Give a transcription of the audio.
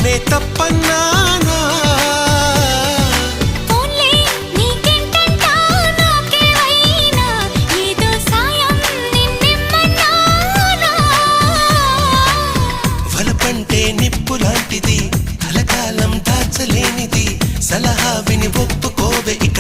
నేనే తప్పన్నానా వలపంటే నిప్పు లాంటిది కలకాలం దాచలేనిది సలహా విని ఒప్పుకోవే ఇక